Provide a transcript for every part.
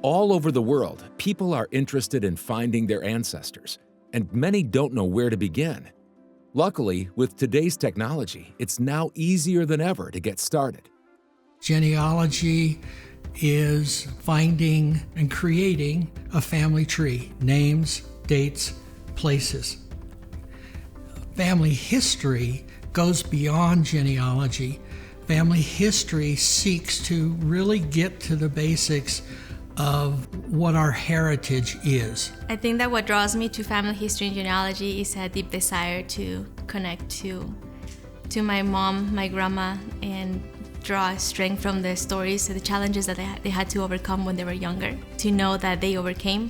All over the world, people are interested in finding their ancestors, and many don't know where to begin. Luckily, with today's technology, it's now easier than ever to get started. Genealogy is finding and creating a family tree, names, dates, places. Family history goes beyond genealogy. Family history seeks to really get to the basics of what our heritage is. I think that what draws me to family history and genealogy is a deep desire to connect to my mom, my grandma, and draw strength from the stories, the challenges that they had to overcome when they were younger. To know that they overcame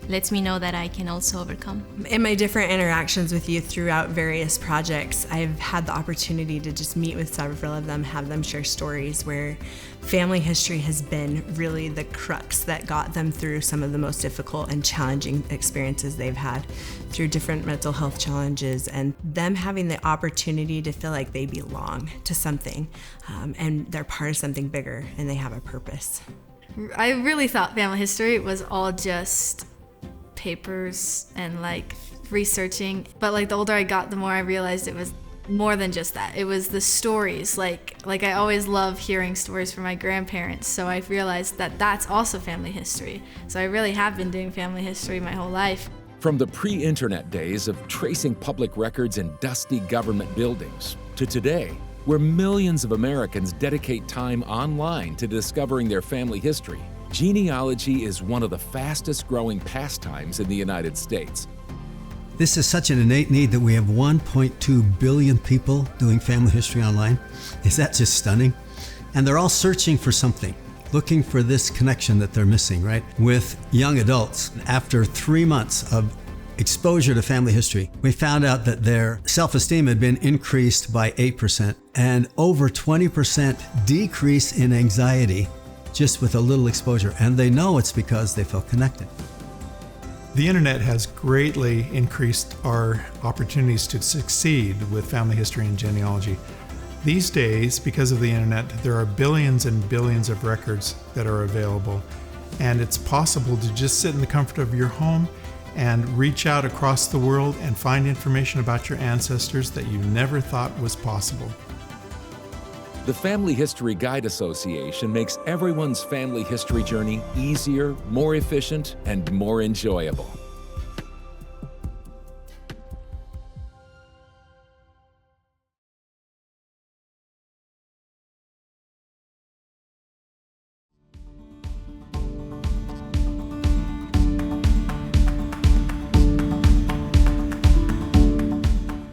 lets me know that I can also overcome. In my different interactions with youth throughout various projects, I've had the opportunity to just meet with several of them, have them share stories where family history has been really the crux that got them through some of the most difficult and challenging experiences they've had through different mental health challenges, and them having the opportunity to feel like they belong to something and they're part of something bigger and they have a purpose. I really thought family history was all just papers and like researching, but like the older I got, the more I realized it was more than just that. It was the stories, like I always love hearing stories from my grandparents, so I realized that that's also family history. So I really have been doing family history my whole life. From the pre-internet days of tracing public records in dusty government buildings to today, where millions of Americans dedicate time online to discovering their family history, genealogy is one of the fastest growing pastimes in the United States. This is such an innate need that we have 1.2 billion people doing family history online. Is that just stunning? And they're all searching for something, looking for this connection that they're missing, right? With young adults, after 3 months of exposure to family history, we found out that their self-esteem had been increased by 8% and over 20% decrease in anxiety just with a little exposure. And they know it's because they feel connected. The internet has greatly increased our opportunities to succeed with family history and genealogy. These days, because of the internet, there are billions and billions of records that are available. And it's possible to just sit in the comfort of your home and reach out across the world and find information about your ancestors that you never thought was possible. The Family History Guide Association makes everyone's family history journey easier, more efficient, and more enjoyable.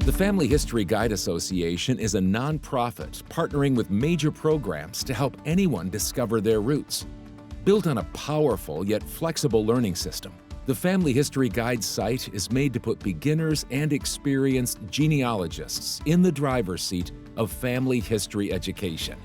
The Family History Guide Association is a nonprofit partnering with major programs to help anyone discover their roots. Built on a powerful yet flexible learning system, the Family History Guide site is made to put beginners and experienced genealogists in the driver's seat of family history education.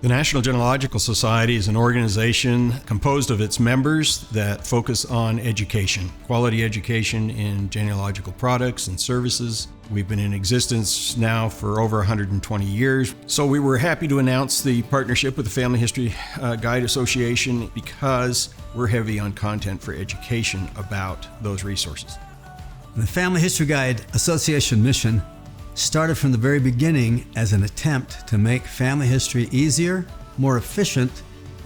The National Genealogical Society is an organization composed of its members that focus on education, quality education in genealogical products and services. We've been in existence now for over 120 years. So we were happy to announce the partnership with the Family History Guide Association because we're heavy on content for education about those resources. The Family History Guide Association mission started from the very beginning as an attempt to make family history easier, more efficient,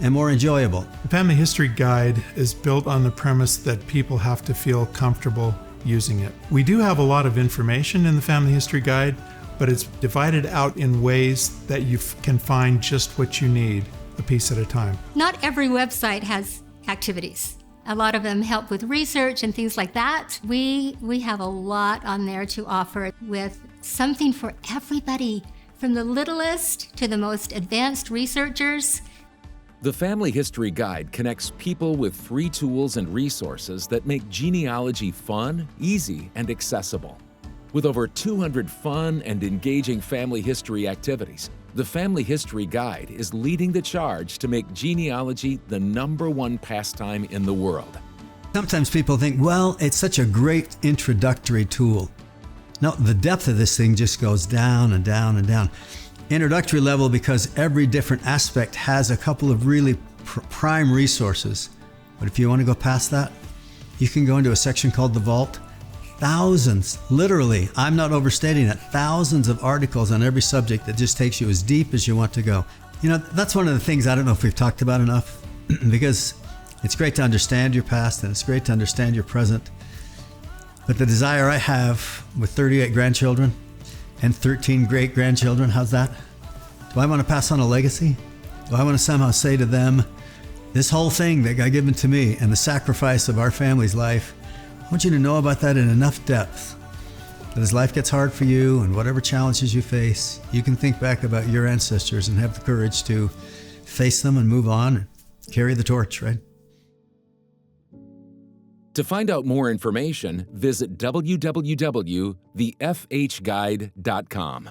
and more enjoyable. The Family History Guide is built on the premise that people have to feel comfortable using it. We do have a lot of information in the Family History Guide, but it's divided out in ways that you can find just what you need, a piece at a time. Not every website has activities. A lot of them help with research and things like that. We have a lot on there to offer with something for everybody, from the littlest to the most advanced researchers. The Family History Guide connects people with free tools and resources that make genealogy fun, easy, and accessible. With over 200 fun and engaging family history activities, the Family History Guide is leading the charge to make genealogy the #1 pastime in the world. Sometimes people think, well, it's such a great introductory tool. No, the depth of this thing just goes down and down and down. Introductory level because every different aspect has a couple of really prime resources But if you want to go past that, you can go into a section called the Vault. Thousands, literally, I'm not overstating it, thousands of articles on every subject that just takes you as deep as you want to go. You know, that's one of the things I don't know if we've talked about enough, because it's great to understand your past and it's great to understand your present. But the desire I have with 38 grandchildren and 13 great-grandchildren, how's that? Do I want to pass on a legacy? Do I want to somehow say to them, this whole thing that got given to me and the sacrifice of our family's life, I want you to know about that in enough depth that as life gets hard for you and whatever challenges you face, you can think back about your ancestors and have the courage to face them and move on and carry the torch, right? To find out more information, visit www.thefhguide.com.